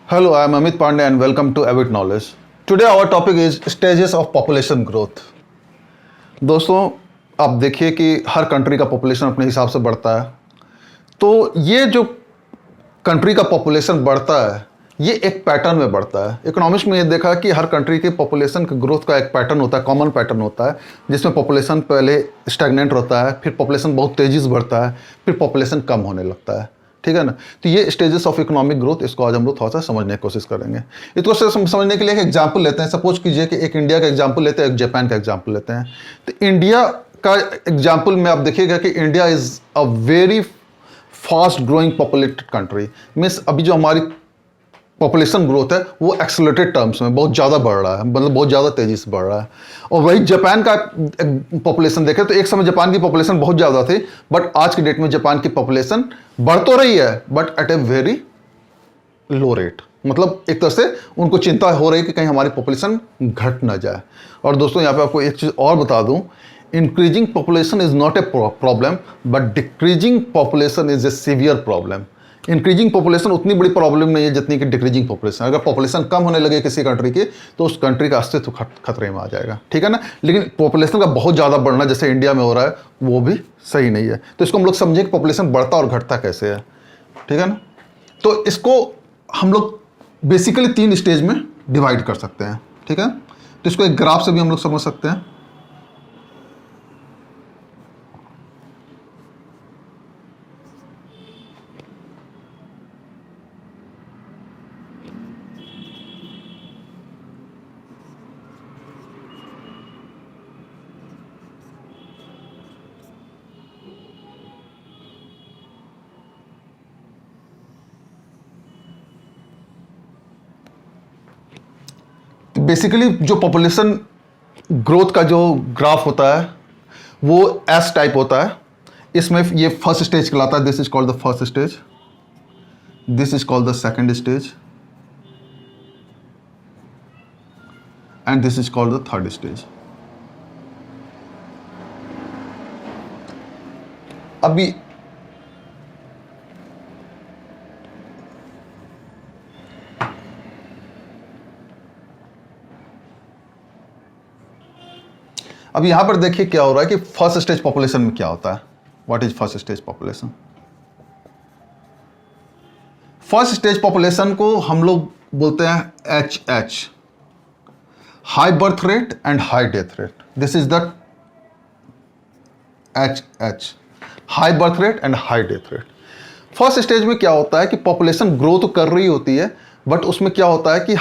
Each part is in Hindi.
Hello, I am Amit Pandey and welcome to Avid Knowledge. Today our topic is stages of population growth. दोस्तों, आप देखिए कि हर कंट्री का पॉपुलेशन अपने हिसाब से बढ़ता है। तो ये जो कंट्री का पॉपुलेशन बढ़ता है, ये एक पैटर्न में बढ़ता है। इकोनॉमिक्स में ये देखा कि हर कंट्री के पॉपुलेशन के ग्रोथ का एक पैटर्न होता है, कॉमन पैटर्न होता है, जिसमें पॉपुलेशन पहले स्टैग्नेंट रहता है, फिर पॉपुलेशन बहुत तेज़ी से बढ़ता है, फिर पॉपुलेशन कम होने लगता है। ठीक है ना। तो ये स्टेजेस ऑफ इकोनॉमिक ग्रोथ, इसको आज हम लोग थोड़ा सा समझने की कोशिश करेंगे। इसको समझने के लिए एक एग्जांपल लेते हैं। सपोज कीजिए कि एक इंडिया का एग्जांपल लेते हैं, एक जापान का एग्जांपल लेते हैं। तो इंडिया का एग्जांपल में आप देखिएगा कि India is a very fast growing populated country. Means अभी जो हमारी पॉपुलेशन ग्रोथ है वो एक्सेलरेटेड टर्म्स में बहुत ज़्यादा बढ़ रहा है, मतलब बहुत ज़्यादा तेज़ी से बढ़ रहा है। और वही जापान का पॉपुलेशन देखें तो एक समय जापान की पॉपुलेशन बहुत ज़्यादा थी, बट आज की डेट में जापान की पॉपुलेशन बढ़ तो रही है but at a very low rate. मतलब एक तरह से उनको चिंता हो रही है कि कहीं हमारी पॉपुलेशन घट ना जाए। और दोस्तों यहाँ पे आपको एक चीज़ और बता दूँ, increasing population is not a problem but decreasing population is a severe problem. Increasing population उतनी बड़ी प्रॉब्लम नहीं है जितनी कि डिक्रीजिंग पॉपुलेशन। अगर पॉपुलेशन कम होने लगे किसी कंट्री की तो उस कंट्री का अस्तित्व खतरे में आ जाएगा। ठीक है ना। लेकिन पॉपुलेशन का बहुत ज़्यादा बढ़ना जैसे इंडिया में हो रहा है वो भी सही नहीं है। तो इसको हम लोग समझें कि पॉपुलेशन बढ़ता और घटता कैसे है। ठीक है ना। तो इसको हम लोग बेसिकली 3 स्टेज में डिवाइड कर सकते हैं। ठीक है। तो इसको एक ग्राफ से भी हम लोग समझ सकते हैं। बेसिकली जो पॉपुलेशन ग्रोथ का जो ग्राफ होता है वो एस टाइप होता है। इसमें ये फर्स्ट स्टेज कहलाता है। This is called the first stage, this is called the second stage and this is called the third stage. अभी अब यहां पर देखिए क्या हो रहा है कि फर्स्ट स्टेज पॉपुलेशन में क्या होता है। What is first stage population? First stage population को हम लोग बोलते हैं H, high birth rate and high death rate. This is the H, high birth rate and high death rate. First stage में क्या होता है कि पॉपुलेशन ग्रो तो कर रही होती है बट उसमें क्या होता है कि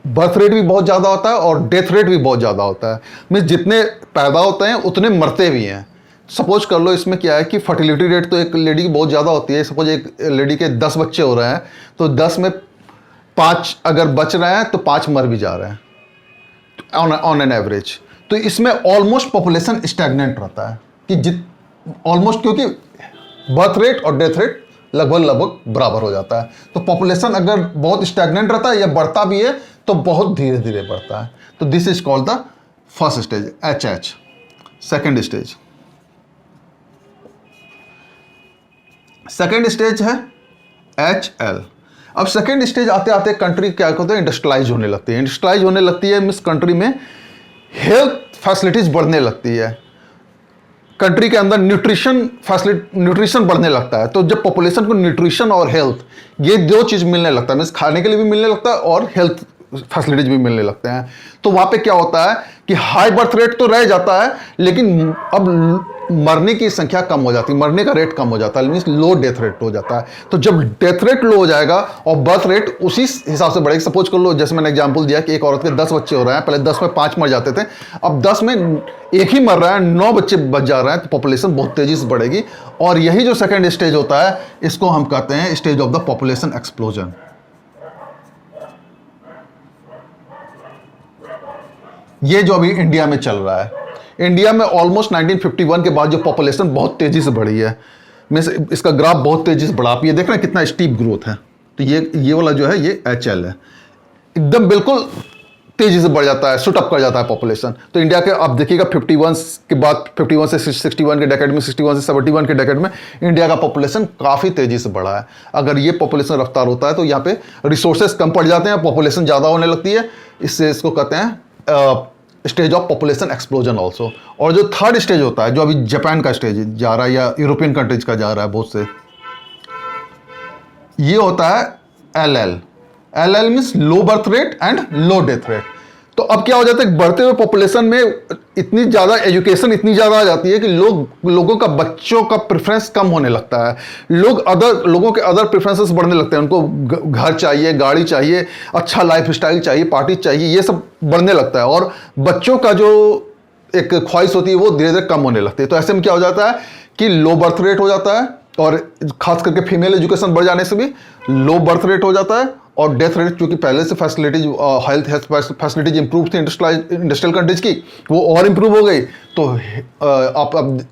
बर्थ रेट भी बहुत ज़्यादा होता है और डेथ रेट भी बहुत ज़्यादा होता है। मीन्स जितने पैदा होते हैं उतने मरते भी हैं। सपोज कर लो इसमें क्या है कि फर्टिलिटी रेट तो एक लेडी की बहुत ज़्यादा होती है। सपोज एक लेडी के 10 बच्चे हो रहे हैं तो 10 में 5 अगर बच रहे हैं तो 5 मर भी जा रहे हैं ऑन एन एवरेज। तो इसमें ऑलमोस्ट पॉपुलेशन स्टैग्नेंट रहता है कि ऑलमोस्ट, क्योंकि बर्थ रेट और डेथ रेट लगभग बराबर हो जाता है। तो पॉपुलेशन अगर बहुत स्टैग्नेंट रहता है या बढ़ता भी है तो बहुत धीरे धीरे बढ़ता है। तो this is called the first stage H. Second stage, second stage है एच एल। अब सेकेंड स्टेज आते आते कंट्री क्या होता है, इंडस्ट्रियलाइज होने लगती है। इंडस्ट्रियलाइज होने लगती है मीन्स कंट्री में हेल्थ फैसिलिटीज बढ़ने लगती है। कंट्री के अंदर न्यूट्रिशन बढ़ने लगता है। तो जब पॉपुलेशन को न्यूट्रिशन और हेल्थ, ये 2 चीज़ मिलने लगता है, मीन्स खाने के लिए भी मिलने लगता है और हेल्थ फैसिलिटीज भी मिलने लगते हैं। तो वहाँ पे क्या होता है कि हाई बर्थ रेट तो रह जाता है लेकिन अब मरने की संख्या कम हो जाती है, मरने का रेट कम हो जाता है, मीन्स लो डेथ रेट हो जाता है। तो जब डेथ रेट लो हो जाएगा और बर्थ रेट उसी हिसाब से बढ़ेगा। सपोज कर लो जैसे मैंने एग्जांपल दिया कि एक औरत के 10 बच्चे हो रहे हैं, पहले 10 में 5 मर जाते थे, अब 10 में 1 ही मर रहा है, 9 बच्चे बच जा रहे हैं। तो पॉपुलेशन बहुत तेजी से बढ़ेगी। और यही जो सेकेंड स्टेज होता है इसको हम कहते हैं stage of the population explosion. ये जो अभी इंडिया में चल रहा है, इंडिया में ऑलमोस्ट 1951 के बाद जो पॉपुलेशन बहुत तेजी से बढ़ी है, मीन्स इसका ग्राफ बहुत तेजी से बढ़ा। आप ये देख रहे हैं कितना स्टीप ग्रोथ है। तो ये वाला जो है ये एच एल है, एकदम बिल्कुल तेजी से बढ़ जाता है, शूट अप कर जाता है पॉपुलेशन। तो इंडिया के आप देखिएगा 51 के बाद 51 से 61 के डेकेड में, 61 से 71 के डेकेड में इंडिया का पॉपुलेशन काफ़ी तेजी से बढ़ा है। अगर ये पॉपुलेशन रफ्तार होता है तो यहाँ पे रिसोर्सेज कम पड़ जाते हैं, पॉपुलेशन ज़्यादा होने लगती है। इससे इसको कहते हैं stage of population explosion also. और जो थर्ड स्टेज होता है, जो अभी जापान का स्टेज जा रहा है या यूरोपियन कंट्रीज का जा रहा है बहुत से, ये होता है LL means low birth rate and low death rate. तो अब क्या हो जाता है, बढ़ते हुए पॉपुलेशन में इतनी ज़्यादा एजुकेशन इतनी ज़्यादा आ जाती है कि लोगों का, बच्चों का प्रेफरेंस कम होने लगता है। लोगों के अदर प्रेफरेंसेस बढ़ने लगते हैं। उनको घर चाहिए, गाड़ी चाहिए, अच्छा लाइफ स्टाइल चाहिए, पार्टी चाहिए, ये सब बढ़ने लगता है। और बच्चों का जो एक ख्वाहिश होती है वो धीरे धीरे कम होने लगती है। तो ऐसे में क्या हो जाता है कि लो बर्थ रेट हो जाता है, और खास करके फीमेल एजुकेशन बढ़ जाने से भी लो बर्थ रेट हो जाता है। और डेथ रेट, क्योंकि पहले से फैसिलिटीज, हेल्थ फैसिलिटीज इंप्रूव थी इंडस्ट्रियल कंट्रीज की, वो और इंप्रूव हो गई। तो आप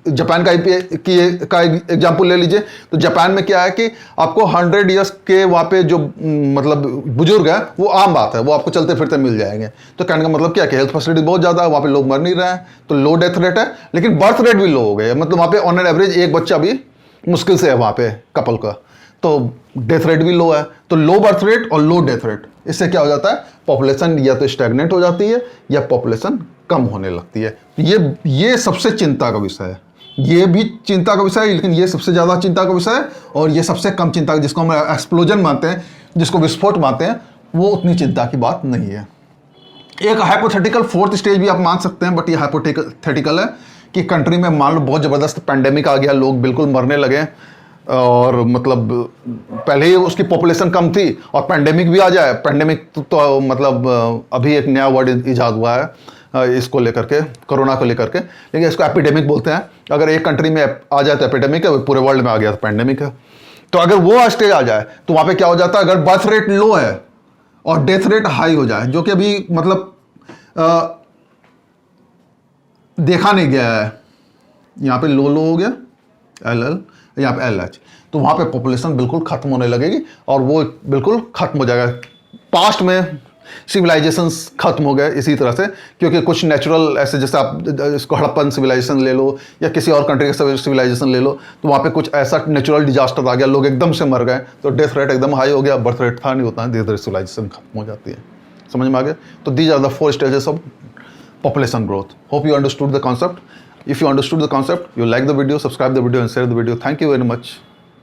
जापान का एग्जाम्पल ले लीजिए। तो जापान में क्या है कि आपको 100 ईयर्स के वहाँ पे जो मतलब बुजुर्ग है वो आम बात है, वो आपको चलते फिरते मिल जाएंगे। तो कहने का मतलब क्या है कि हेल्थ फैसिलिटी बहुत ज़्यादा है, वहाँ पे लोग मर नहीं रहे हैं, तो लो डेथ रेट है। लेकिन बर्थ रेट भी लो हो गए, मतलब वहाँ पे ऑन एन एवरेज एक बच्चा भी मुश्किल से है वहाँ पे कपल का। तो डेथ रेट भी लो है। तो लो बर्थ रेट और लो डेथ रेट, इससे क्या हो जाता है, पॉपुलेशन या तो स्टैग्नेंट हो जाती है या पॉपुलेशन कम होने लगती है। ये सबसे चिंता का विषय है। ये भी चिंता का विषय है, लेकिन ये सबसे ज़्यादा चिंता का विषय है। और ये सबसे कम चिंता, जिसको हम एक्सप्लोजन मानते हैं, जिसको विस्फोट मानते हैं, वो उतनी चिंता की बात नहीं है। एक हाइपोथेटिकल फोर्थ स्टेज भी आप मान सकते हैं, बट ये हाइपोथेटिकल है कि कंट्री में मान लो बहुत ज़बरदस्त पैंडेमिक आ गया, लोग बिल्कुल मरने लगे, और मतलब पहले ही उसकी पॉपुलेशन कम थी और पैंडेमिक भी आ जाए। पैंडेमिक तो मतलब अभी एक नया वर्ड इजाद हुआ है इसको लेकर के, कोरोना को लेकर के, लेकिन इसको एपिडेमिक बोलते हैं। अगर एक कंट्री में आ जाए तो एपिडेमिक है, पूरे वर्ल्ड में आ गया तो पैंडेमिक है। तो अगर वो स्टेज आ जाए तो वहाँ पे क्या हो जाता है, अगर बर्थ रेट लो है और डेथ रेट हाई हो जाए, जो कि अभी मतलब देखा नहीं गया है, यहाँ पे लो हो गया LL, यहाँ पे LH, तो वहाँ पे पॉपुलेशन बिल्कुल खत्म होने लगेगी और वो बिल्कुल खत्म हो जाएगा। पास्ट में सिविलाइजेशंस खत्म हो गए इसी तरह से, क्योंकि कुछ नेचुरल ऐसे, जैसे आप इसको हड़प्पन सिविलाइजेशन ले लो या किसी और कंट्री का सिविलाइजेशन ले लो, तो वहाँ पे कुछ ऐसा नेचुरल डिजास्टर आ गया, लोग एकदम से मर गए, तो डेथ रेट एकदम हाई हो गया, बर्थ रेट था नहीं होता है, धीरे धीरे सिविलाइजेशन खत्म हो जाती है। समझ में आ गया? तो these are the 4 stages of population growth. Hope you understood the concept. If you understood the concept, you like the video, subscribe the video and share the video. Thank you very much.